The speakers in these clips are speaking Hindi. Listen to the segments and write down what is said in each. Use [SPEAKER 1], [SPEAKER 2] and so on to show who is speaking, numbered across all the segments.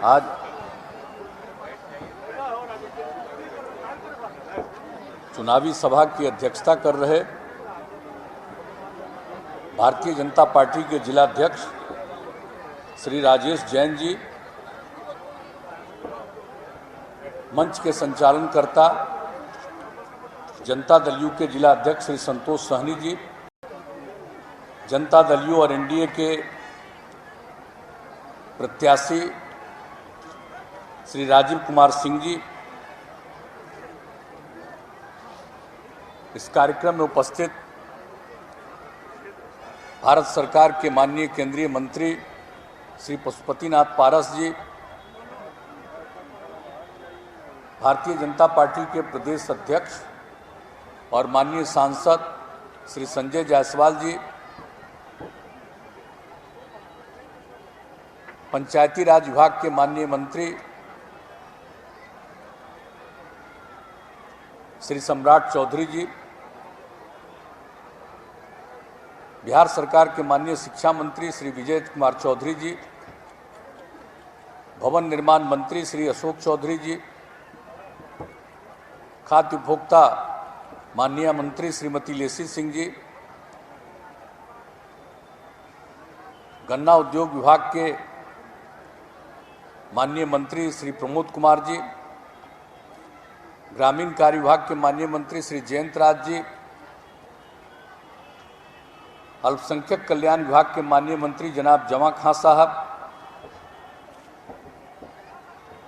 [SPEAKER 1] आज चुनावी सभा की अध्यक्षता कर रहे भारतीय जनता पार्टी के जिलाध्यक्ष श्री राजेश जैन जी, मंच के संचालनकर्ता जनता दल यू के जिला अध्यक्ष श्री संतोष सहनी जी, जनता दल यू और एनडीए के प्रत्याशी श्री राजीव कुमार सिंह जी, इस कार्यक्रम में उपस्थित भारत सरकार के माननीय केंद्रीय मंत्री श्री पशुपतिनाथ पारस जी, भारतीय जनता पार्टी के प्रदेश अध्यक्ष और माननीय सांसद श्री संजय जायसवाल जी, पंचायती राज विभाग के माननीय मंत्री श्री सम्राट चौधरी जी, बिहार सरकार के माननीय शिक्षा मंत्री श्री विजय कुमार चौधरी जी, भवन निर्माण मंत्री श्री अशोक चौधरी जी, खाद्य उपभोक्ता माननीय मंत्री श्रीमती लेसी सिंह जी, गन्ना उद्योग विभाग के माननीय मंत्री श्री प्रमोद कुमार जी, ग्रामीण कार्य विभाग के माननीय मंत्री श्री जयंत राज जी, अल्पसंख्यक कल्याण विभाग के माननीय मंत्री जनाब जमा खां साहब,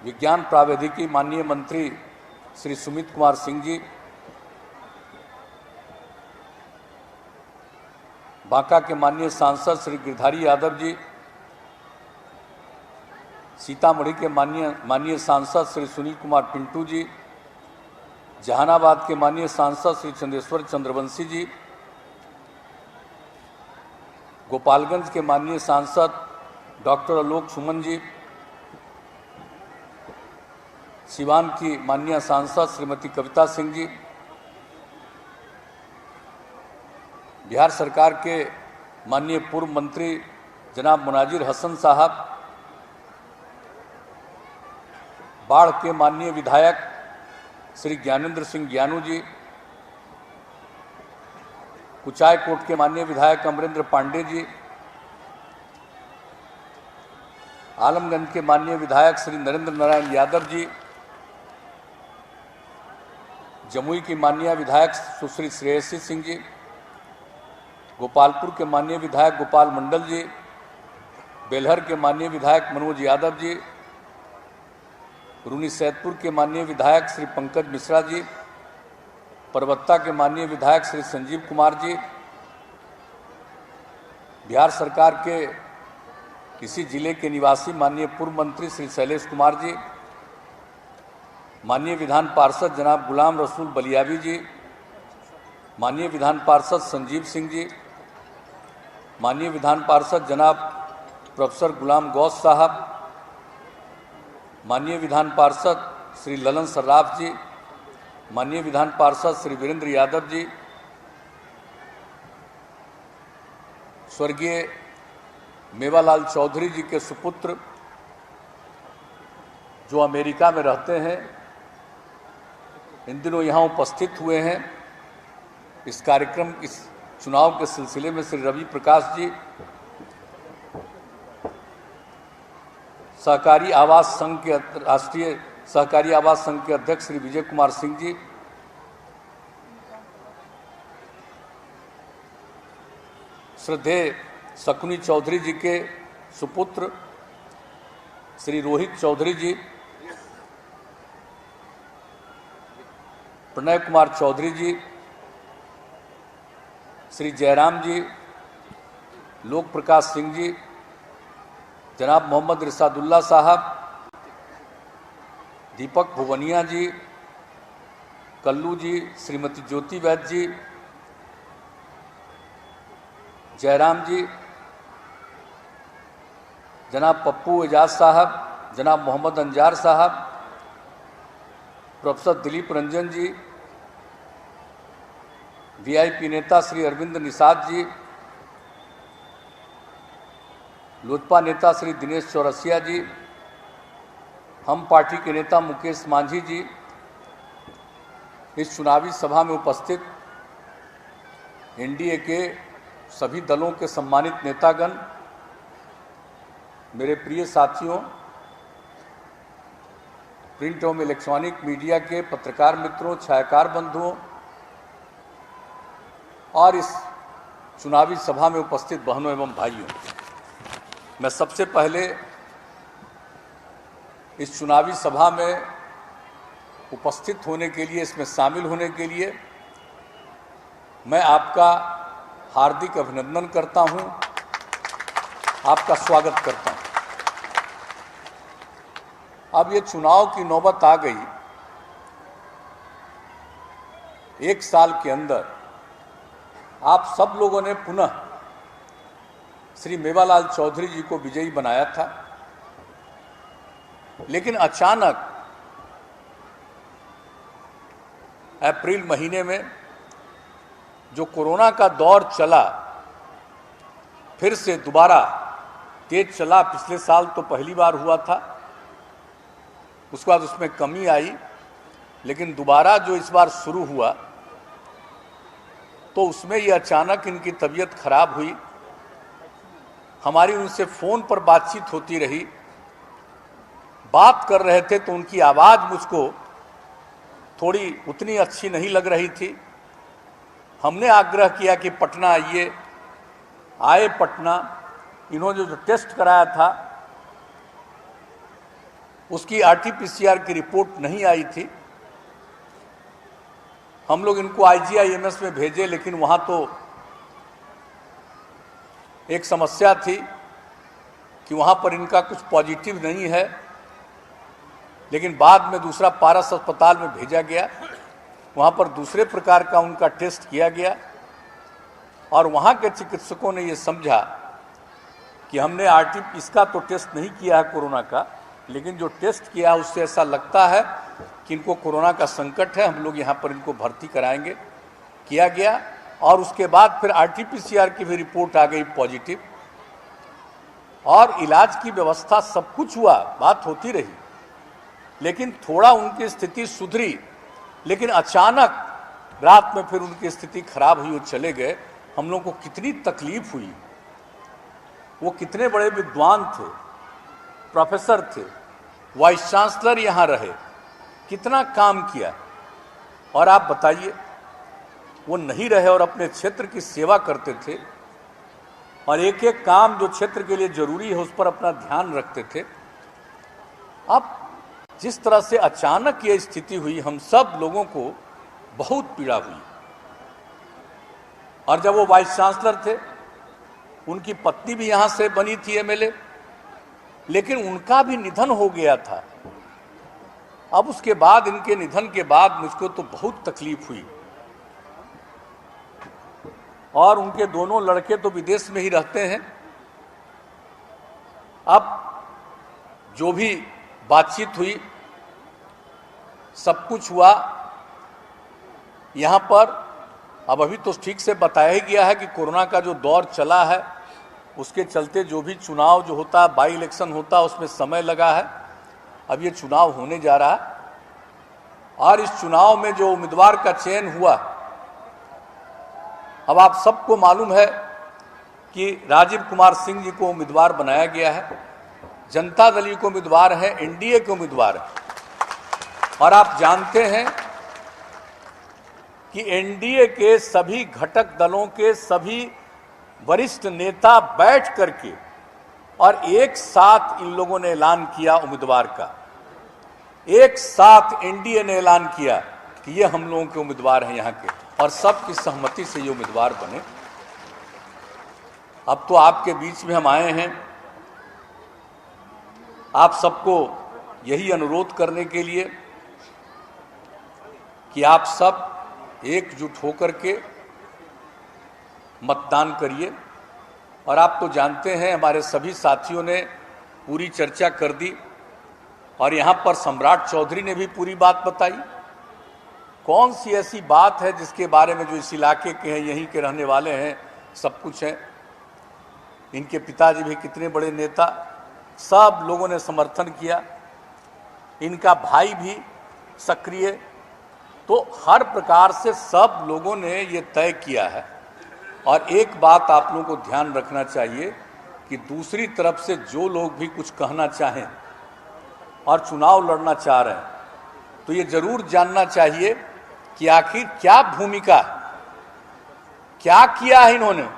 [SPEAKER 1] विज्ञान प्रावैधिकी माननीय मंत्री श्री सुमित कुमार सिंह जी, बांका के माननीय सांसद श्री गिरधारी यादव जी, सीतामढ़ी के माननीय सांसद श्री सुनील कुमार पिंटू जी, जहानाबाद के माननीय सांसद श्री चंदेश्वर चंद्रवंशी जी, गोपालगंज के माननीय सांसद डॉक्टर आलोक सुमन जी, सिवान की माननीय सांसद श्रीमती कविता सिंह जी, बिहार सरकार के माननीय पूर्व मंत्री जनाब मुनाजिर हसन साहब, बाढ़ के माननीय विधायक श्री ज्ञानेंद्र सिंह ज्ञानू जी, कुचायकोट के माननीय विधायक अमरेंद्र पांडे जी, आलमगंज के माननीय विधायक श्री नरेंद्र नारायण यादव जी, जमुई की माननीय विधायक सुश्री श्रेयसी सिंह जी, गोपालपुर के माननीय विधायक गोपाल मंडल जी, बेलहर के माननीय विधायक मनोज यादव जी, रूनी सैदपुर के माननीय विधायक श्री पंकज मिश्रा जी, परबत्ता के माननीय विधायक श्री संजीव कुमार जी, बिहार सरकार के इसी जिले के निवासी माननीय पूर्व मंत्री श्री शैलेश कुमार जी, माननीय विधान पार्षद जनाब गुलाम रसूल बलियावी जी, माननीय विधान पार्षद संजीव सिंह जी, माननीय विधान पार्षद जनाब प्रोफेसर गुलाम गौस साहब, माननीय विधान पार्षद श्री ललन सर्राफ जी, माननीय विधान पार्षद श्री वीरेंद्र यादव जी, स्वर्गीय मेवालाल चौधरी जी के सुपुत्र जो अमेरिका में रहते हैं, इन दिनों यहाँ उपस्थित हुए हैं। इस कार्यक्रम, इस चुनाव के सिलसिले में श्री रवि प्रकाश जी, सहकारी आवास संघ के राष्ट्रीय सहकारी आवास संघ के अध्यक्ष श्री विजय कुमार सिंह जी, श्रद्धेय शकुनी चौधरी जी के सुपुत्र श्री रोहित चौधरी जी, प्रणय कुमार चौधरी जी, श्री जयराम जी, लोक प्रकाश सिंह जी, जनाब मोहम्मद रिसादुल्ला साहब, दीपक भुवनिया जी, कल्लू जी, श्रीमती ज्योति वैद्य जी, जयराम जी, जनाब पप्पू एजाज साहब, जनाब मोहम्मद अंजार साहब, प्रोफेसर दिलीप रंजन जी, वीआईपी नेता श्री अरविंद निषाद जी, लोजपा नेता श्री दिनेश चौरसिया जी, हम पार्टी के नेता मुकेश मांझी जी इस चुनावी सभा में उपस्थित एनडीए के सभी दलों के सम्मानित नेतागण, मेरे प्रिय साथियों, प्रिंट एवं इलेक्ट्रॉनिक मीडिया के पत्रकार मित्रों, छायाकार बंधुओं और इस चुनावी सभा में उपस्थित बहनों एवं भाइयों, मैं सबसे पहले इस चुनावी सभा में उपस्थित होने के लिए, इसमें शामिल होने के लिए मैं आपका हार्दिक अभिनंदन करता हूं, आपका स्वागत करता हूं। अब ये चुनाव की नौबत आ गई। एक साल के अंदर आप सब लोगों ने पुनः श्री मेवालाल चौधरी जी को विजयी बनाया था, लेकिन अचानक अप्रैल महीने में जो कोरोना का दौर चला, फिर से दोबारा तेज चला। पिछले साल तो पहली बार हुआ था, उसके बाद उसमें कमी आई, लेकिन दोबारा जो इस बार शुरू हुआ तो उसमें ये अचानक इनकी तबीयत खराब हुई। हमारी उनसे फ़ोन पर बातचीत होती रही, बात कर रहे थे तो उनकी आवाज़ मुझको थोड़ी उतनी अच्छी नहीं लग रही थी। हमने आग्रह किया कि पटना आइए, आए पटना। इन्होंने जो टेस्ट कराया था उसकी आरटीपीसीआर की रिपोर्ट नहीं आई थी। हम लोग इनको आईजीआईएमएस में भेजे, लेकिन वहाँ तो एक समस्या थी कि वहाँ पर इनका कुछ पॉजिटिव नहीं है, लेकिन बाद में दूसरा पारस अस्पताल में भेजा गया। वहाँ पर दूसरे प्रकार का उनका टेस्ट किया गया और वहाँ के चिकित्सकों ने ये समझा कि हमने इसका तो टेस्ट नहीं किया है कोरोना का, लेकिन जो टेस्ट किया है उससे ऐसा लगता है कि इनको कोरोना का संकट है, हम लोग यहाँ पर इनको भर्ती कराएंगे। किया गया और उसके बाद फिर आरटीपीसीआर की भी रिपोर्ट आ गई पॉजिटिव, और इलाज की व्यवस्था सब कुछ हुआ, बात होती रही, लेकिन थोड़ा उनकी स्थिति सुधरी। लेकिन अचानक रात में फिर उनकी स्थिति खराब हुई, वो चले गए। हम लोग को कितनी तकलीफ हुई। वो कितने बड़े विद्वान थे, प्रोफेसर थे, वाइस चांसलर यहाँ रहे, कितना काम किया, और आप बताइए वो नहीं रहे और अपने क्षेत्र की सेवा करते थे और एक एक काम जो क्षेत्र के लिए जरूरी है उस पर अपना ध्यान रखते थे। अब जिस तरह से अचानक ये स्थिति हुई, हम सब लोगों को बहुत पीड़ा हुई। और जब वो वाइस चांसलर थे, उनकी पत्नी भी यहाँ से बनी थी एमएलए, लेकिन उनका भी निधन हो गया था। अब उसके बाद, इनके निधन के बाद मुझको तो बहुत तकलीफ हुई। और उनके दोनों लड़के तो विदेश में ही रहते हैं। अब जो भी बातचीत हुई, सब कुछ हुआ यहाँ पर। अब अभी तो ठीक से बताया ही गया है कि कोरोना का जो दौर चला है उसके चलते जो भी चुनाव जो होता है, बाई इलेक्शन होता है, उसमें समय लगा है। अब ये चुनाव होने जा रहा है और इस चुनाव में जो उम्मीदवार का चयन हुआ, अब आप सबको मालूम है कि राजीव कुमार सिंह जी को उम्मीदवार बनाया गया है। जनता दल को उम्मीदवार है, एनडीए के उम्मीदवार है। और आप जानते हैं कि एनडीए के सभी घटक दलों के सभी वरिष्ठ नेता बैठ करके और एक साथ इन लोगों ने ऐलान किया उम्मीदवार का। एक साथ एनडीए ने ऐलान किया कि ये हम लोगों के उम्मीदवार हैं यहाँ के, और सबकी सहमति से ये उम्मीदवार बने। अब तो आपके बीच में हम आए हैं आप सबको यही अनुरोध करने के लिए कि आप सब एकजुट होकर के मतदान करिए। और आप तो जानते हैं, हमारे सभी साथियों ने पूरी चर्चा कर दी और यहाँ पर सम्राट चौधरी ने भी पूरी बात बताई। कौन सी ऐसी बात है जिसके बारे में, जो इस इलाके के हैं, यहीं के रहने वाले हैं, सब कुछ हैं। इनके पिताजी भी कितने बड़े नेता, सब लोगों ने समर्थन किया। इनका भाई भी सक्रिय। तो हर प्रकार से सब लोगों ने ये तय किया है। और एक बात आप लोगों को ध्यान रखना चाहिए कि दूसरी तरफ से जो लोग भी कुछ कहना चाहें और चुनाव लड़ना चाह रहे हैं, तो ये जरूर जानना चाहिए कि आखिर क्या भूमिका, क्या किया है इन्होंने।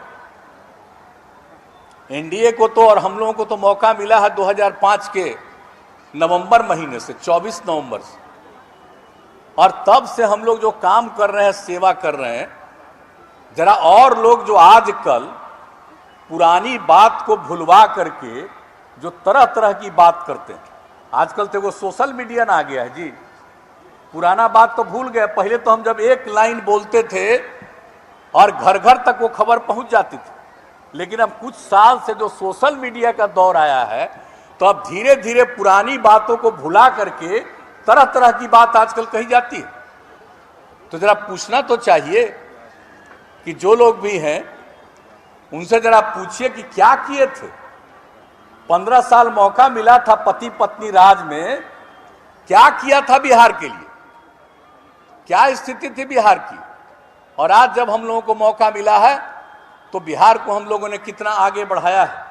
[SPEAKER 1] एनडीए को तो और हम लोगों को तो मौका मिला है 2005 के नवंबर महीने से, 24 नवंबर से, और तब से हम लोग जो काम कर रहे हैं, सेवा कर रहे हैं। जरा और लोग जो आजकल पुरानी बात को भुलवा करके जो तरह तरह की बात करते हैं, आजकल तो वो सोशल मीडिया ना आ गया है जी, पुराना बात तो भूल गए। पहले तो हम जब एक लाइन बोलते थे और घर घर तक वो खबर पहुंच जाती थी, लेकिन अब कुछ साल से जो सोशल मीडिया का दौर आया है, तो अब धीरे धीरे पुरानी बातों को भुला करके तरह तरह की बात आजकल कही जाती है। तो जरा पूछना तो चाहिए कि जो लोग भी हैं उनसे जरा पूछिए कि क्या किए थे। 15 साल मौका मिला था पति पत्नी राज में, क्या किया था बिहार के लिए, क्या स्थिति थी बिहार की। और आज जब हम लोगों को मौका मिला है तो बिहार को हम लोगों ने कितना आगे बढ़ाया है,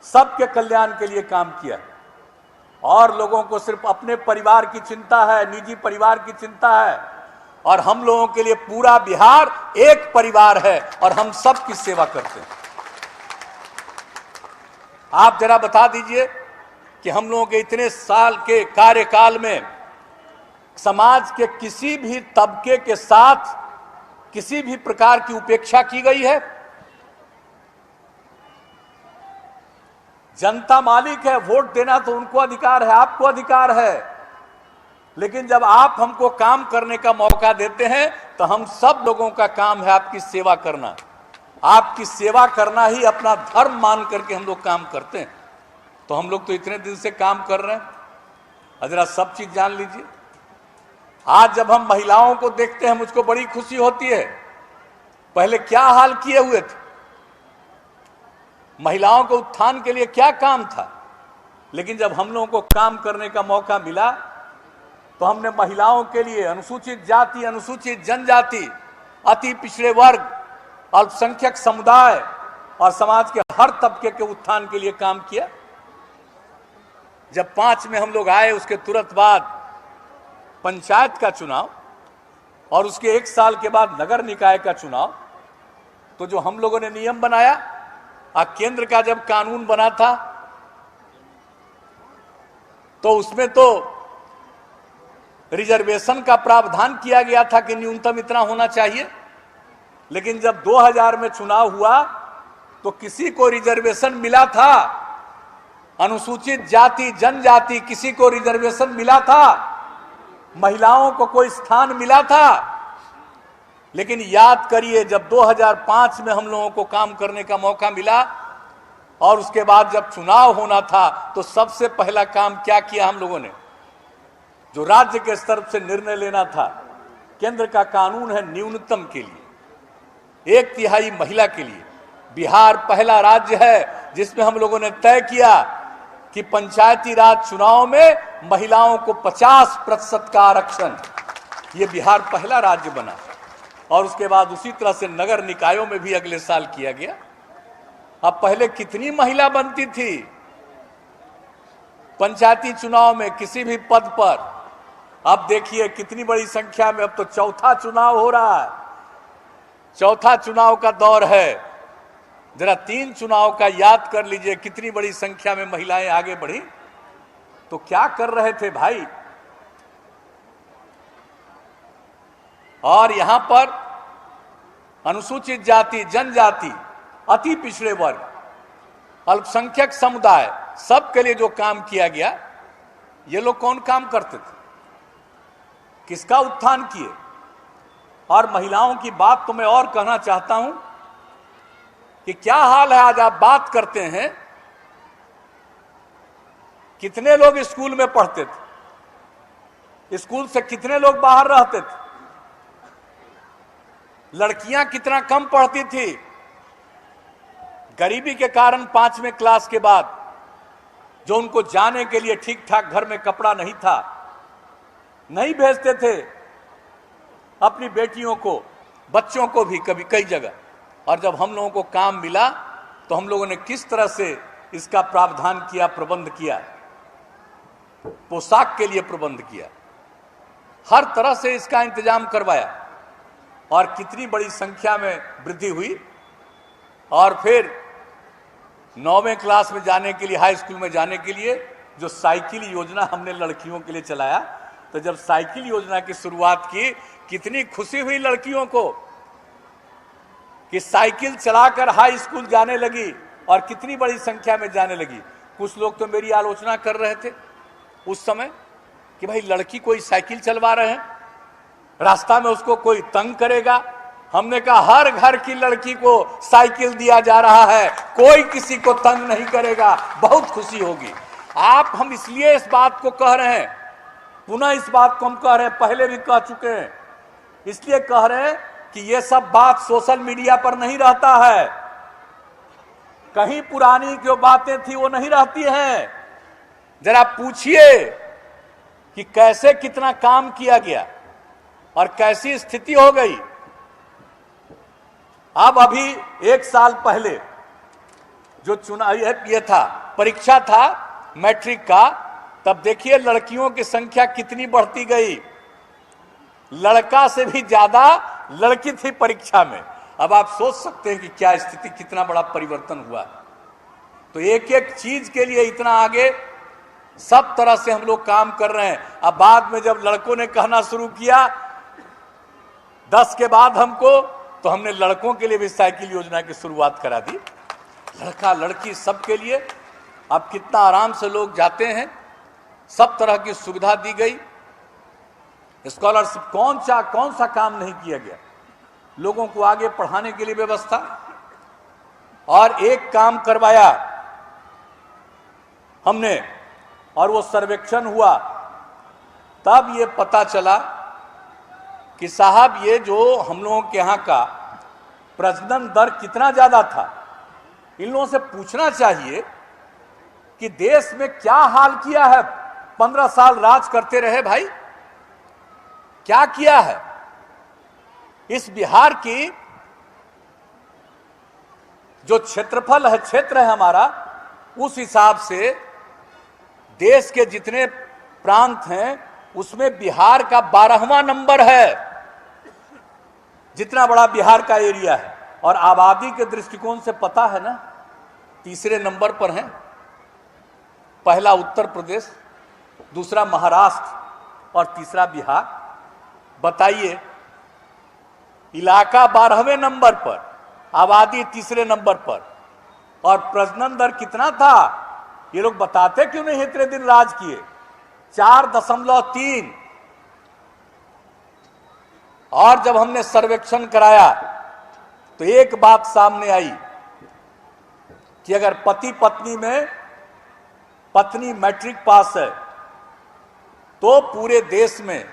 [SPEAKER 1] सबके कल्याण के लिए काम किया है। और लोगों को सिर्फ अपने परिवार की चिंता है, निजी परिवार की चिंता है, और हम लोगों के लिए पूरा बिहार एक परिवार है और हम सब की सेवा करते हैं। आप जरा बता दीजिए कि हम लोगों के इतने साल के कार्यकाल में समाज के किसी भी तबके के साथ किसी भी प्रकार की उपेक्षा की गई है? जनता मालिक है, वोट देना तो उनको अधिकार है, आपको अधिकार है, लेकिन जब आप हमको काम करने का मौका देते हैं तो हम सब लोगों का काम है आपकी सेवा करना। आपकी सेवा करना ही अपना धर्म मान करके हम लोग काम करते हैं। तो हम लोग तो इतने दिन से काम कर रहे हैं, जरा सब चीज जान लीजिए। आज जब हम महिलाओं को देखते हैं मुझको बड़ी खुशी होती है। पहले क्या हाल किए हुए थे, महिलाओं के उत्थान के लिए क्या काम था, लेकिन जब हम लोगों को काम करने का मौका मिला तो हमने महिलाओं के लिए, अनुसूचित जाति, अनुसूचित जनजाति, अति पिछड़े वर्ग, अल्पसंख्यक समुदाय और समाज के हर तबके के उत्थान के लिए काम किया। जब 5 में हम लोग आए, उसके तुरंत बाद पंचायत का चुनाव और उसके 1 साल के बाद नगर निकाय का चुनाव, तो जो हम लोगों ने नियम बनाया, केंद्र का जब कानून बना था तो उसमें तो रिजर्वेशन का प्रावधान किया गया था कि न्यूनतम इतना होना चाहिए, लेकिन जब 2000 में चुनाव हुआ तो किसी को रिजर्वेशन मिला था, अनुसूचित जाति जनजाति किसी को रिजर्वेशन मिला था, महिलाओं को कोई स्थान मिला था। लेकिन याद करिए, जब 2005 में हम लोगों को काम करने का मौका मिला और उसके बाद जब चुनाव होना था तो सबसे पहला काम क्या किया हम लोगों ने, जो राज्य के स्तर से निर्णय लेना था। केंद्र का कानून है न्यूनतम के लिए 1/3 महिला के लिए। बिहार पहला राज्य है जिसमें हम लोगों ने तय किया कि पंचायती राज चुनाव में महिलाओं को 50% का आरक्षण, ये बिहार पहला राज्य बना। और उसके बाद उसी तरह से नगर निकायों में भी अगले साल किया गया। अब पहले कितनी महिला बनती थी पंचायती चुनाव में किसी भी पद पर, अब देखिए कितनी बड़ी संख्या में। अब तो चौथा चुनाव हो रहा है, चौथा चुनाव का दौर है। जरा 3 चुनाव का याद कर लीजिए, कितनी बड़ी संख्या में महिलाएं आगे बढ़ी। तो क्या कर रहे थे भाई। और यहां पर अनुसूचित जाति जनजाति, अति पिछड़े वर्ग, अल्पसंख्यक समुदाय, सबके लिए जो काम किया गया, ये लोग कौन काम करते थे, किसका उत्थान किए। और महिलाओं की बात तो मैं और कहना चाहता हूं कि क्या हाल है। आज आप बात करते हैं, कितने लोग स्कूल में पढ़ते थे, स्कूल से कितने लोग बाहर रहते थे, लड़कियां कितना कम पढ़ती थी। गरीबी के कारण 5वें क्लास के बाद जो उनको जाने के लिए ठीक ठाक घर में कपड़ा नहीं था, नहीं भेजते थे अपनी बेटियों को, बच्चों को भी कभी कई जगह। और जब हम लोगों को काम मिला तो हम लोगों ने किस तरह से इसका प्रावधान किया, प्रबंध किया, पोशाक के लिए प्रबंध किया, हर तरह से इसका इंतजाम करवाया और कितनी बड़ी संख्या में वृद्धि हुई। और फिर 9वें क्लास में जाने के लिए, हाई स्कूल में जाने के लिए जो साइकिल योजना हमने लड़कियों के लिए चलाया, तो जब साइकिल योजना की शुरुआत की, कितनी खुशी हुई लड़कियों को कि साइकिल चलाकर हाई स्कूल जाने लगी और कितनी बड़ी संख्या में जाने लगी। कुछ लोग तो मेरी आलोचना कर रहे थे उस समय कि भाई लड़की कोई साइकिल चलवा रहे हैं, रास्ता में उसको कोई तंग करेगा। हमने कहा हर घर की लड़की को साइकिल दिया जा रहा है, कोई किसी को तंग नहीं करेगा, बहुत खुशी होगी। हम इसलिए इस बात को कह रहे हैं, पुनः इस बात को हम कह रहे हैं, पहले भी कह चुके हैं, इसलिए कह रहे हैं कि ये सब बात सोशल मीडिया पर नहीं रहता है, कहीं पुरानी जो बातें थी वो नहीं रहती हैं। जरा पूछिए कि कैसे कितना काम किया गया और कैसी स्थिति हो गई। अब अभी 1 साल पहले जो चुनाव ये था, परीक्षा था मैट्रिक का, तब देखिए लड़कियों की संख्या कितनी बढ़ती गई, लड़का से भी ज्यादा लड़की थी परीक्षा में। अब आप सोच सकते हैं कि क्या स्थिति, कितना बड़ा परिवर्तन हुआ। तो एक एक चीज के लिए इतना आगे सब तरह से हम लोग काम कर रहे हैं। अब बाद में जब लड़कों ने कहना शुरू किया 10 के बाद हमको, तो हमने लड़कों के लिए भी साइकिल योजना की शुरुआत करा दी, लड़का लड़की सबके लिए। अब कितना आराम से लोग जाते हैं, सब तरह की सुविधा दी गई, स्कॉलरशिप, कौन सा काम नहीं किया गया, लोगों को आगे पढ़ाने के लिए व्यवस्था। और एक काम करवाया हमने, और वो सर्वेक्षण हुआ, तब ये पता चला कि साहब ये जो हम लोगों के यहाँ का प्रजनन दर कितना ज्यादा था। इन लोगों से पूछना चाहिए कि देश में क्या हाल किया है, 15 साल राज करते रहे भाई, क्या किया है। इस बिहार की जो क्षेत्रफल है, क्षेत्र है हमारा, उस हिसाब से देश के जितने प्रांत हैं उसमें बिहार का 12वां नंबर है, जितना बड़ा बिहार का एरिया है। और आबादी के दृष्टिकोण से पता है ना, तीसरे नंबर पर है, पहला उत्तर प्रदेश, दूसरा महाराष्ट्र और तीसरा बिहार। बताइए, इलाका 12वें नंबर पर, आबादी तीसरे नंबर पर, और प्रजनन दर कितना था ये लोग बताते क्यों नहीं, इतने दिन राज किए, 4.3। और जब हमने सर्वेक्षण कराया तो एक बात सामने आई कि अगर पति पत्नी में पत्नी मैट्रिक पास है तो पूरे देश में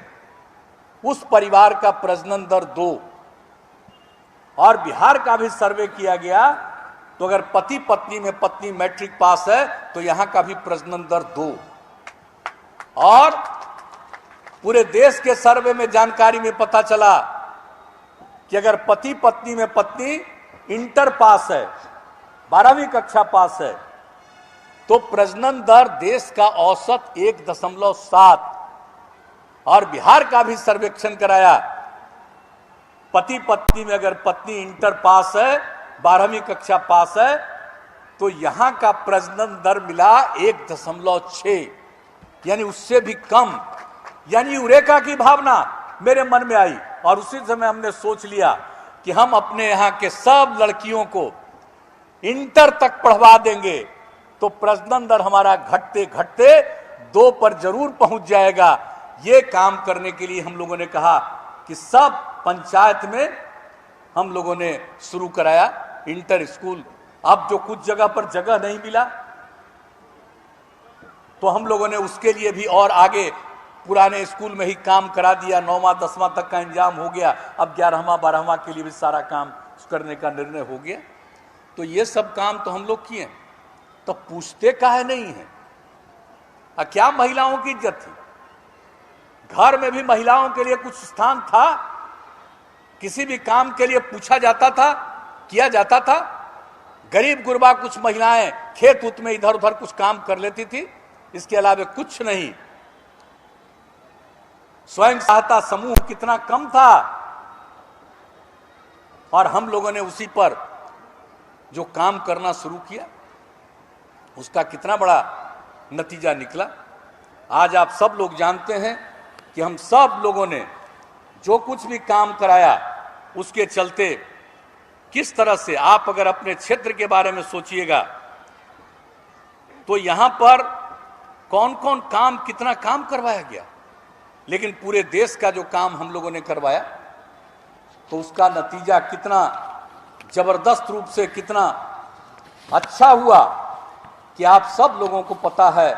[SPEAKER 1] उस परिवार का प्रजनन दर 2। और बिहार का भी सर्वे किया गया तो अगर पति पत्नी में पत्नी मैट्रिक पास है तो यहां का भी प्रजनन दर 2। और पूरे देश के सर्वे में जानकारी में पता चला कि अगर पति पत्नी में पत्नी इंटर पास है, 12वीं कक्षा पास है, तो प्रजनन दर देश का औसत 1.7। और बिहार का भी सर्वेक्षण कराया, पति पत्नी में अगर पत्नी इंटर पास है, 12वीं कक्षा पास है, तो यहां का प्रजनन दर मिला 1.6, यानी उससे भी कम। यानी यूरेका की भावना मेरे मन में आई और उसी समय हमने सोच लिया कि हम अपने यहां के सब लड़कियों को इंटर तक पढ़वा देंगे तो प्रजनन दर हमारा घटते घटते 2 पर जरूर पहुंच जाएगा। ये काम करने के लिए हम लोगों ने कहा कि सब पंचायत में हम लोगों ने शुरू कराया इंटर स्कूल। अब जो कुछ जगह पर जगह नहीं मिला तो हम लोगों ने उसके लिए भी और आगे पुराने स्कूल में ही काम करा दिया, 9वां 10वां तक का इंतजाम हो गया। अब 11वां 12वां के लिए भी सारा काम करने का निर्णय हो गया। तो ये सब काम तो हम लोग किए, तो पूछते काहे नहीं है क्या महिलाओं की इज्जत थी? घर में भी महिलाओं के लिए कुछ स्थान था? किसी भी काम के लिए पूछा जाता था, किया जाता था? गरीब गुरबा कुछ महिलाएं खेत उत में इधर उधर कुछ काम कर लेती थी, इसके अलावा कुछ नहीं। स्वयं सहायता समूह कितना कम था और हम लोगों ने उसी पर जो काम करना शुरू किया, उसका कितना बड़ा नतीजा निकला। आज आप सब लोग जानते हैं कि हम सब लोगों ने जो कुछ भी काम कराया, उसके चलते किस तरह से, आप अगर अपने क्षेत्र के बारे में सोचिएगा तो यहां पर कौन कौन काम, कितना काम करवाया गया, लेकिन पूरे देश का जो काम हम लोगों ने करवाया तो उसका नतीजा कितना जबरदस्त रूप से, कितना अच्छा हुआ कि आप सब लोगों को पता है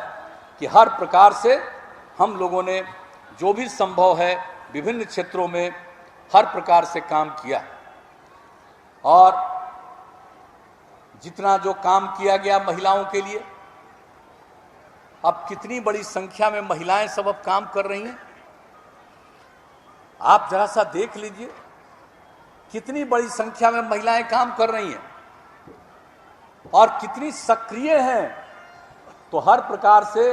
[SPEAKER 1] कि हर प्रकार से हम लोगों ने जो भी संभव है विभिन्न क्षेत्रों में हर प्रकार से काम किया। और जितना जो काम किया गया महिलाओं के लिए, अब कितनी बड़ी संख्या में महिलाएं सब अब काम कर रही हैं। आप जरा सा देख लीजिए कितनी बड़ी संख्या में महिलाएं काम कर रही हैं और कितनी सक्रिय हैं। तो हर प्रकार से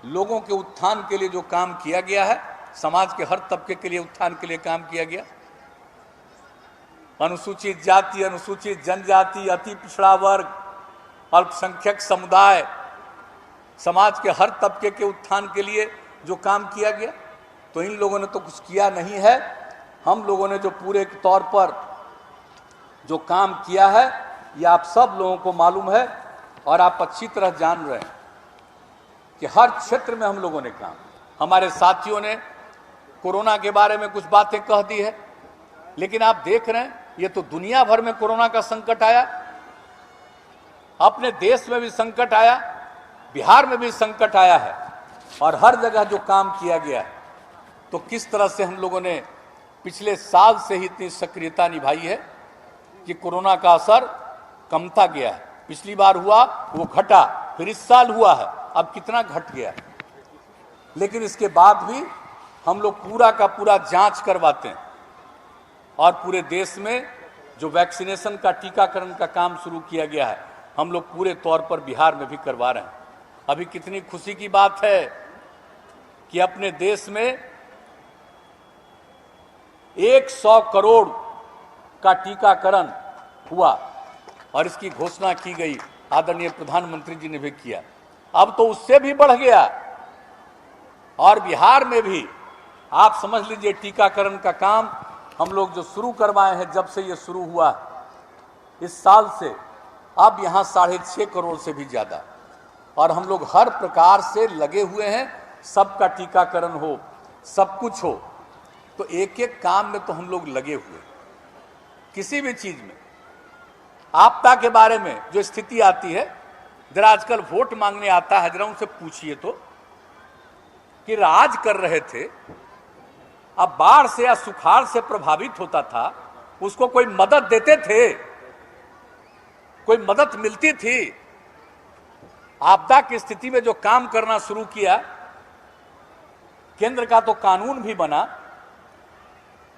[SPEAKER 1] लोगों के उत्थान के लिए जो काम किया गया है, समाज के हर तबके के लिए उत्थान के लिए काम किया गया। अनुसूचित जाति, अनुसूचित जनजाति, अति पिछड़ा वर्ग, अल्पसंख्यक समुदाय, समाज के हर तबके के उत्थान के लिए जो काम किया गया, तो इन लोगों ने तो कुछ किया नहीं है। हम लोगों ने जो पूरे तौर पर जो काम किया है, ये आप सब लोगों को मालूम है और आप अच्छी तरह जान रहे हैं कि हर क्षेत्र में हम लोगों ने काम। हमारे साथियों ने कोरोना के बारे में कुछ बातें कह दी है, लेकिन आप देख रहे हैं ये तो दुनिया भर में कोरोना का संकट आया, अपने देश में भी संकट आया, बिहार में भी संकट आया है और हर जगह जो काम किया गया है, तो किस तरह से हम लोगों ने पिछले साल से ही इतनी सक्रियता निभाई है कि कोरोना का असर कमता गया है। पिछली बार हुआ वो घटा, फिर इस साल हुआ है, अब कितना घट गया है। लेकिन इसके बाद भी हम लोग पूरा का पूरा जांच करवाते हैं और पूरे देश में जो वैक्सीनेशन का, टीकाकरण का काम शुरू किया गया है, हम लोग पूरे तौर पर बिहार में भी करवा रहे हैं। अभी कितनी खुशी की बात है कि अपने देश में 100 करोड़ का टीकाकरण हुआ और इसकी घोषणा की गई, आदरणीय प्रधानमंत्री जी ने भी किया। अब तो उससे भी बढ़ गया और बिहार में भी आप समझ लीजिए टीकाकरण का काम हम लोग जो शुरू करवाए हैं, जब से ये शुरू हुआ इस साल से, अब यहाँ 6.5 करोड़ से भी ज़्यादा, और हम लोग हर प्रकार से लगे हुए हैं, सबका टीकाकरण हो, सब कुछ हो। तो एक एक काम में तो हम लोग लगे हुए। किसी भी चीज में आपदा के बारे में जो स्थिति आती है, जरा आजकल वोट मांगने आता है, जरा उनसे पूछिए तो कि राज कर रहे थे, अब बाढ़ से या सुखाड़ से प्रभावित होता था, उसको कोई मदद देते थे, कोई मदद मिलती थी? आपदा की स्थिति में जो काम करना शुरू किया, केंद्र का तो कानून भी बना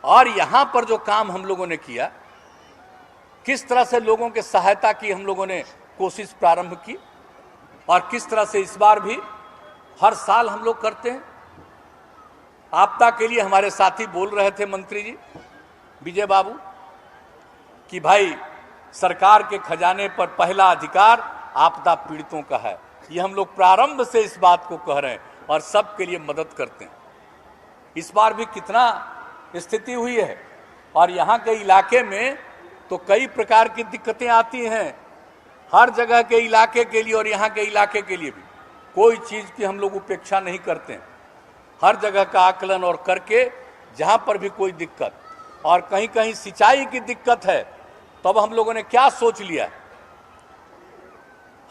[SPEAKER 1] और यहां पर जो काम हम लोगों ने किया, किस तरह से लोगों के सहायता की हम लोगों ने कोशिश प्रारंभ की और किस तरह से इस बार भी हर साल हम लोग करते हैं। आपदा के लिए हमारे साथी बोल रहे थे मंत्री जी विजय बाबू कि भाई सरकार के खजाने पर पहला अधिकार आपदा पीड़ितों का है। ये हम लोग प्रारंभ से इस बात को कह रहे हैं और सबके लिए मदद करते हैं। इस बार भी कितना स्थिति हुई है और यहाँ के इलाके में तो कई प्रकार की दिक्कतें आती हैं, हर जगह के इलाके के लिए और यहाँ के इलाके के लिए भी कोई चीज़ की हम लोग उपेक्षा नहीं करते हैं। हर जगह का आकलन और करके जहाँ पर भी कोई दिक्कत, और कहीं कहीं सिंचाई की दिक्कत है, तब हम लोगों ने क्या सोच लिया,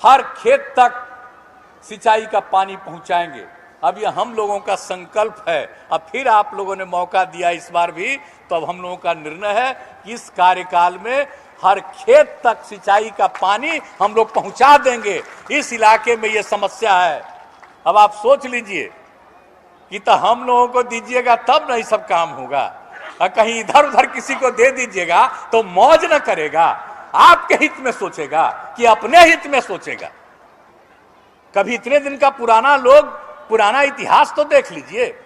[SPEAKER 1] हर खेत तक सिंचाई का पानी पहुंचाएंगे। अब ये हम लोगों का संकल्प है। अब फिर आप लोगों ने मौका दिया इस बार भी, तो अब हम लोगों का निर्णय है कि इस कार्यकाल में हर खेत तक सिंचाई का पानी हम लोग पहुंचा देंगे। इस इलाके में ये समस्या है, अब आप सोच लीजिए कि तो हम लोगों को दीजिएगा तब नहीं सब काम होगा, और कहीं इधर उधर किसी को दे दीजिएगा तो मौज न करेगा, आपके हित में सोचेगा कि अपने हित में सोचेगा। कभी इतने दिन का पुराना इतिहास तो देख लीजिए,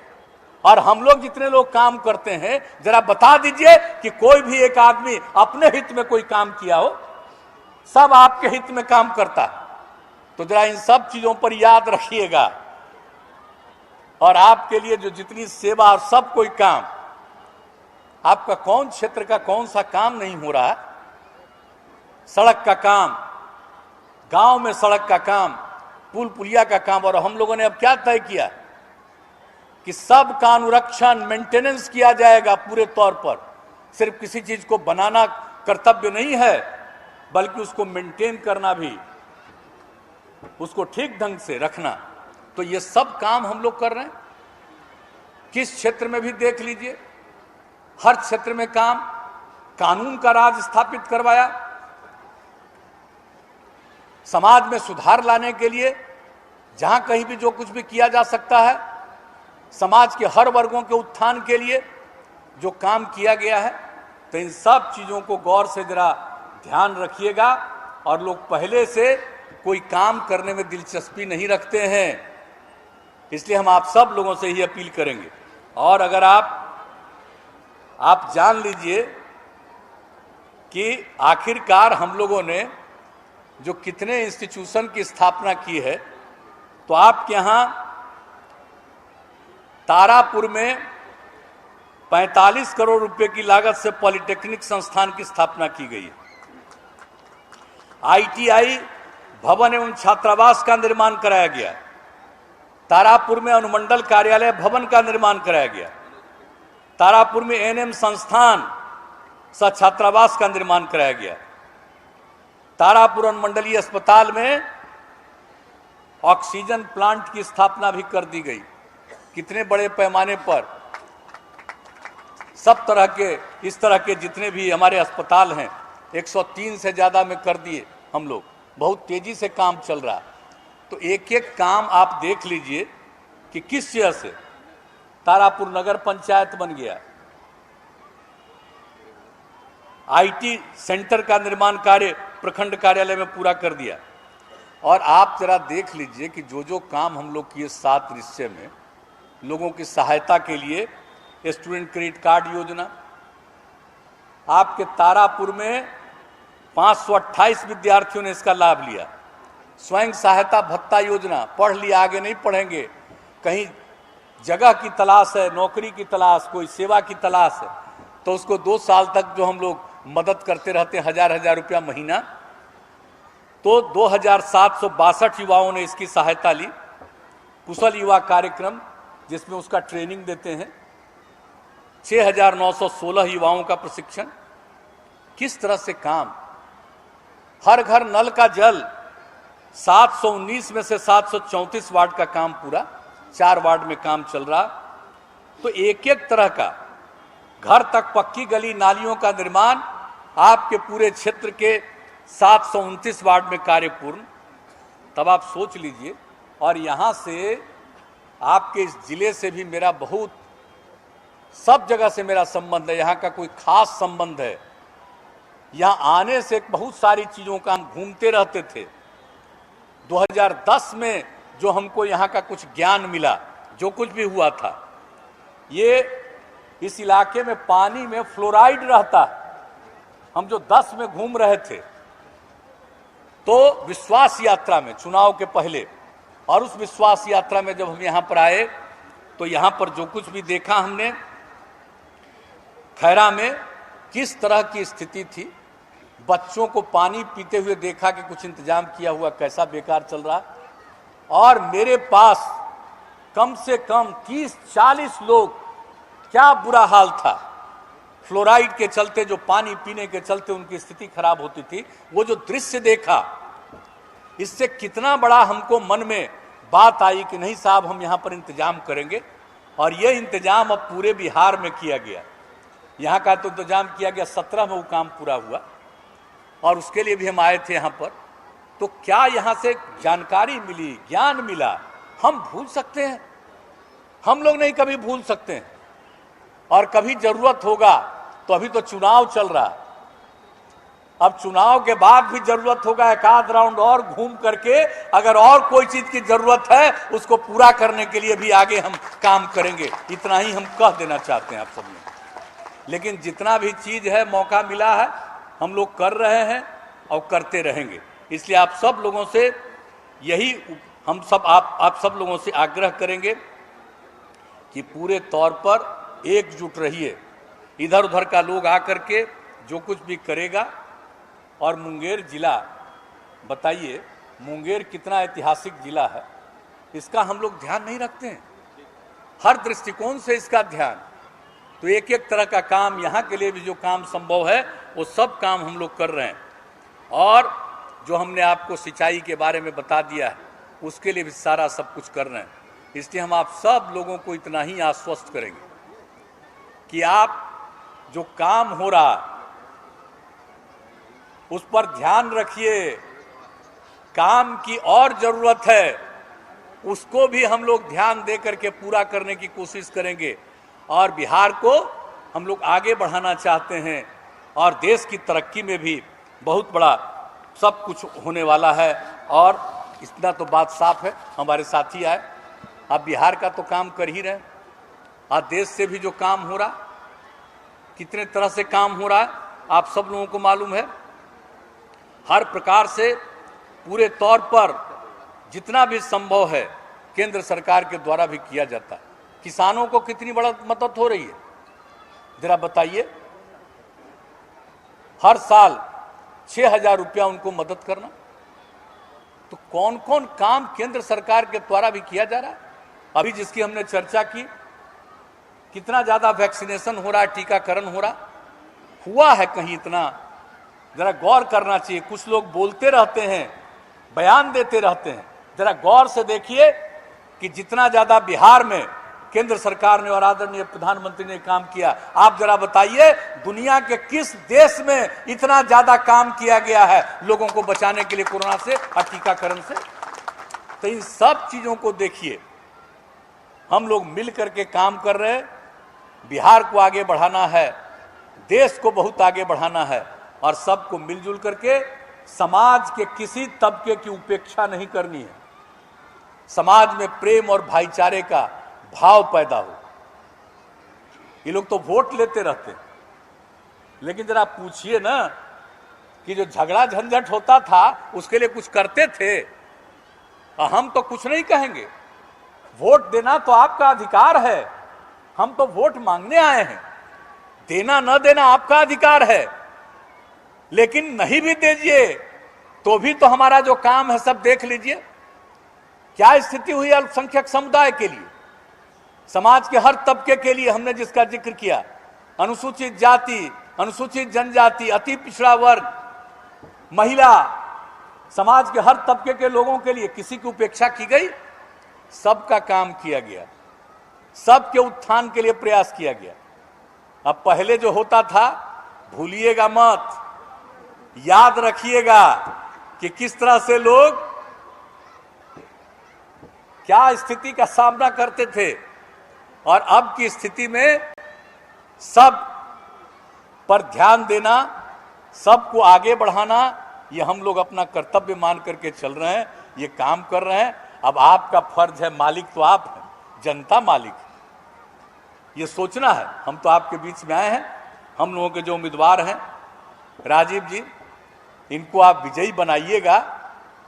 [SPEAKER 1] और हम लोग जितने लोग काम करते हैं जरा बता दीजिए कि कोई भी एक आदमी अपने हित में कोई काम किया हो? सब आपके हित में काम करता है। तो जरा इन सब चीजों पर याद रखिएगा, और आपके लिए जो जितनी सेवा और सब कोई काम, आपका कौन क्षेत्र का कौन सा काम नहीं हो रहा है? सड़क का काम, गांव में सड़क का काम, पुल पुलिया का काम, और हम लोगों ने अब क्या तय किया कि सब का अनुरक्षण मेंटेनेंस किया जाएगा पूरे तौर पर। सिर्फ किसी चीज को बनाना कर्तव्य नहीं है, बल्कि उसको मेंटेन करना भी, उसको ठीक ढंग से रखना। तो ये सब काम हम लोग कर रहे हैं। किस क्षेत्र में भी देख लीजिए, हर क्षेत्र में काम, कानून का राज स्थापित करवाया, समाज में सुधार लाने के लिए जहां कहीं भी जो कुछ भी किया जा सकता है, समाज के हर वर्गों के उत्थान के लिए जो काम किया गया है, तो इन सब चीजों को गौर से जरा ध्यान रखिएगा। और लोग पहले से कोई काम करने में दिलचस्पी नहीं रखते हैं, इसलिए हम आप सब लोगों से ही अपील करेंगे। और अगर आप जान लीजिए कि आखिरकार हम लोगों ने जो कितने इंस्टीट्यूशन की स्थापना की है, तो आपके यहाँ तारापुर में 45 करोड़ रुपए की लागत से पॉलिटेक्निक संस्थान की स्थापना की गई है। ITI भवन एवं छात्रावास का निर्माण कराया गया। तारापुर में अनुमंडल कार्यालय भवन का निर्माण कराया गया। तारापुर में NM संस्थान सह छात्रावास का निर्माण कराया गया। तारापुर अनुमंडलीय अस्पताल में ऑक्सीजन प्लांट की स्थापना भी कर दी गई। कितने बड़े पैमाने पर सब तरह के, इस तरह के जितने भी हमारे अस्पताल हैं 103 से ज्यादा में कर दिए हम लोग। बहुत तेजी से काम चल रहा। तो एक एक काम आप देख लीजिए कि किस तरह से तारापुर नगर पंचायत बन गया। IT सेंटर का निर्माण कार्य प्रखंड कार्यालय में पूरा कर दिया। और आप जरा देख लीजिए कि जो काम हम लोग किए 7 निश्चय में, लोगों की सहायता के लिए स्टूडेंट क्रेडिट कार्ड योजना, आपके तारापुर में 528 विद्यार्थियों ने इसका लाभ लिया। स्वयं सहायता भत्ता योजना, पढ़ लिया आगे नहीं पढ़ेंगे, कहीं जगह की तलाश है, नौकरी की तलाश, कोई सेवा की तलाश है, तो उसको 2 साल तक जो हम लोग मदद करते रहते हैं, 1000 रुपया महीना, तो 2762 युवाओं ने इसकी सहायता ली। कुशल युवा कार्यक्रम जिसमें उसका ट्रेनिंग देते हैं, 6916 युवाओं का प्रशिक्षण। किस तरह से काम, हर घर नल का जल, 719 में से 734 वार्ड का काम पूरा, 4 वार्ड में काम चल रहा। तो एक एक तरह का घर तक पक्की गली नालियों का निर्माण आपके पूरे क्षेत्र के 729 वार्ड में कार्य पूर्ण। तब आप सोच लीजिए। और यहाँ से आपके इस जिले से भी मेरा बहुत, सब जगह से मेरा संबंध है, यहाँ का कोई खास संबंध है। यहाँ आने से बहुत सारी चीज़ों का हम घूमते रहते थे। 2010 में जो हमको यहाँ का कुछ ज्ञान मिला, जो कुछ भी हुआ था, ये इस इलाके में पानी में फ्लोराइड रहता। हम जो 10 में घूम रहे थे, तो विश्वास यात्रा में चुनाव के पहले, और उस विश्वास यात्रा में जब हम यहाँ पर आए, तो यहाँ पर जो कुछ भी देखा हमने, खैरा में किस तरह की स्थिति थी, बच्चों को पानी पीते हुए देखा कि कुछ इंतजाम किया हुआ कैसा बेकार चल रहा। और मेरे पास कम से कम 30-40 लोग, क्या बुरा हाल था, फ्लोराइड के चलते, जो पानी पीने के चलते उनकी स्थिति खराब होती थी। वो जो दृश्य देखा, इससे कितना बड़ा हमको मन में बात आई कि नहीं साहब, हम यहाँ पर इंतजाम करेंगे। और ये इंतजाम अब पूरे बिहार में किया गया। यहाँ का तो इंतजाम किया गया, 17 में वो काम पूरा हुआ, और उसके लिए भी हम आए थे यहाँ पर। तो क्या यहाँ से जानकारी मिली, ज्ञान मिला, हम भूल सकते हैं? हम लोग नहीं कभी भूल सकते हैं। और कभी जरूरत होगा तो अभी तो चुनाव चल रहा है, अब चुनाव के बाद भी जरूरत होगा एक आध राउंड और घूम करके, अगर और कोई चीज की जरूरत है उसको पूरा करने के लिए भी आगे हम काम करेंगे। इतना ही हम कह देना चाहते हैं आप सब लोग। लेकिन जितना भी चीज है, मौका मिला है, हम लोग कर रहे हैं और करते रहेंगे। इसलिए आप सब लोगों से यही हम सब आप सब लोगों से आग्रह करेंगे कि पूरे तौर पर एकजुट रहिए। इधर उधर का लोग आकर के जो कुछ भी करेगा, और मुंगेर जिला, बताइए मुंगेर कितना ऐतिहासिक जिला है, इसका हम लोग ध्यान नहीं रखते हैं। हर दृष्टिकोण से इसका ध्यान, तो एक एक तरह का काम, यहाँ के लिए भी जो काम संभव है वो सब काम हम लोग कर रहे हैं। और जो हमने आपको सिंचाई के बारे में बता दिया है उसके लिए भी सारा सब कुछ कर रहे हैं। इसलिए हम आप सब लोगों को इतना ही आश्वस्त करेंगे कि आप जो काम हो रहा उस पर ध्यान रखिए। काम की और जरूरत है, उसको भी हम लोग ध्यान दे करके पूरा करने की कोशिश करेंगे। और बिहार को हम लोग आगे बढ़ाना चाहते हैं, और देश की तरक्की में भी बहुत बड़ा सब कुछ होने वाला है। और इतना तो बात साफ है, हमारे साथी आए, आप बिहार का तो काम कर ही रहे हैं, आज देश से भी जो काम हो रहा, कितने तरह से काम हो रहा है आप सब लोगों को मालूम है। हर प्रकार से पूरे तौर पर जितना भी संभव है केंद्र सरकार के द्वारा भी किया जाता है। किसानों को कितनी बड़ा मदद हो रही है, जरा बताइए। हर साल 6,000 रुपया उनको मदद करना। तो कौन कौन काम केंद्र सरकार के द्वारा भी किया जा रहा है। अभी जिसकी हमने चर्चा की, कितना ज्यादा वैक्सीनेशन हो रहा है, टीकाकरण हो रहा हुआ है कहीं इतना, जरा गौर करना चाहिए। कुछ लोग बोलते रहते हैं, बयान देते रहते हैं, जरा गौर से देखिए कि जितना ज्यादा बिहार में केंद्र सरकार ने और आदरणीय प्रधानमंत्री ने काम किया, आप जरा बताइए दुनिया के किस देश में इतना ज्यादा काम किया गया है लोगों को बचाने के लिए कोरोना से और टीकाकरण से। तो इन सब चीजों को देखिए, हम लोग मिल करके काम कर रहे हैं। बिहार को आगे बढ़ाना है, देश को बहुत आगे बढ़ाना है, और सबको मिलजुल करके समाज के किसी तबके की उपेक्षा नहीं करनी है। समाज में प्रेम और भाईचारे का भाव पैदा हो। ये लोग तो वोट लेते रहते हैं, लेकिन जरा पूछिए ना कि जो झगड़ा झंझट होता था उसके लिए कुछ करते थे। हम तो कुछ नहीं कहेंगे, वोट देना तो आपका अधिकार है, हम तो वोट मांगने आए हैं, देना न देना आपका अधिकार है। लेकिन नहीं भी दीजिए तो भी तो हमारा जो काम है सब देख लीजिए। क्या स्थिति हुई अल्पसंख्यक समुदाय के लिए, समाज के हर तबके के लिए, हमने जिसका जिक्र किया, अनुसूचित जाति, अनुसूचित जनजाति, अति पिछड़ा वर्ग, महिला, समाज के हर तबके के लोगों के लिए किसी की उपेक्षा की गई? सबका काम किया गया, सबके उत्थान के लिए प्रयास किया गया। अब पहले जो होता था, भूलिएगा मत, याद रखिएगा कि किस तरह से लोग क्या स्थिति का सामना करते थे, और अब की स्थिति में सब पर ध्यान देना, सबको आगे बढ़ाना, ये हम लोग अपना कर्तव्य मान करके चल रहे हैं, ये काम कर रहे हैं। अब आपका फर्ज है, मालिक तो आप हैं, जनता मालिक है, ये सोचना है। हम तो आपके बीच में आए हैं, हम लोगों के जो उम्मीदवार हैं, राजीव जी, इनको आप विजयी बनाइएगा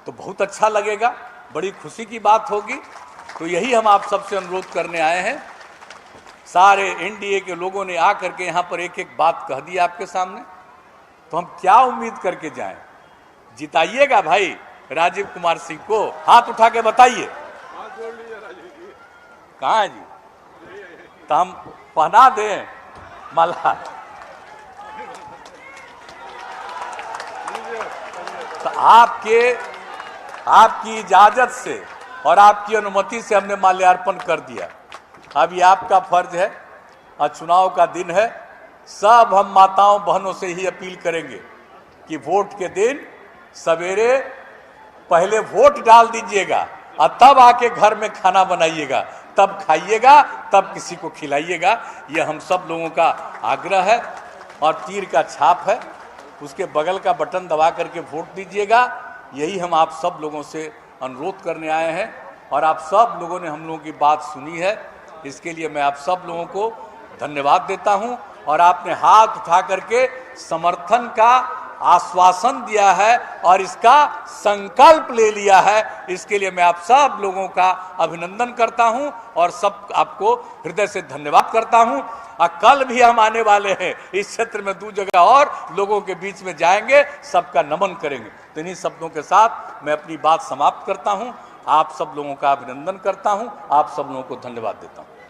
[SPEAKER 1] तो बहुत अच्छा लगेगा, बड़ी खुशी की बात होगी। तो यही हम आप सबसे अनुरोध करने आए हैं। सारे एनडीए के लोगों ने आकर के यहाँ पर एक एक बात कह दी आपके सामने, तो हम क्या उम्मीद करके जाएं। जिताइएगा भाई राजीव कुमार सिंह को, हाथ उठा के बताइए। कहाँ है जी? तो हम पहना दें माला। तो आपकी इजाजत से और आपकी अनुमति से हमने माल्यार्पण कर दिया। अब ये आपका फर्ज है, और चुनाव का दिन है, सब हम माताओं बहनों से ही अपील करेंगे कि वोट के दिन सवेरे पहले वोट डाल दीजिएगा, और तब आके घर में खाना बनाइएगा, तब खाइएगा, तब किसी को खिलाइएगा। ये हम सब लोगों का आग्रह है। और तीर का छाप है, उसके बगल का बटन दबा करके वोट दीजिएगा। यही हम आप सब लोगों से अनुरोध करने आए हैं और आप सब लोगों ने हम लोगों की बात सुनी है। इसके लिए मैं आप सब लोगों को धन्यवाद देता हूं। और आपने हाथ उठा करके समर्थन का आश्वासन दिया है और इसका संकल्प ले लिया है। इसके लिए मैं आप सब लोगों का अभिनंदन करता हूं और सब आपको हृदय से धन्यवाद करता हूं। और कल भी हम आने वाले हैं इस क्षेत्र में, 2 जगह और लोगों के बीच में जाएंगे, सबका नमन करेंगे। तो इन्हीं शब्दों के साथ मैं अपनी बात समाप्त करता हूं। आप सब लोगों का अभिनंदन करता हूं, आप सब लोगों को धन्यवाद देता हूं।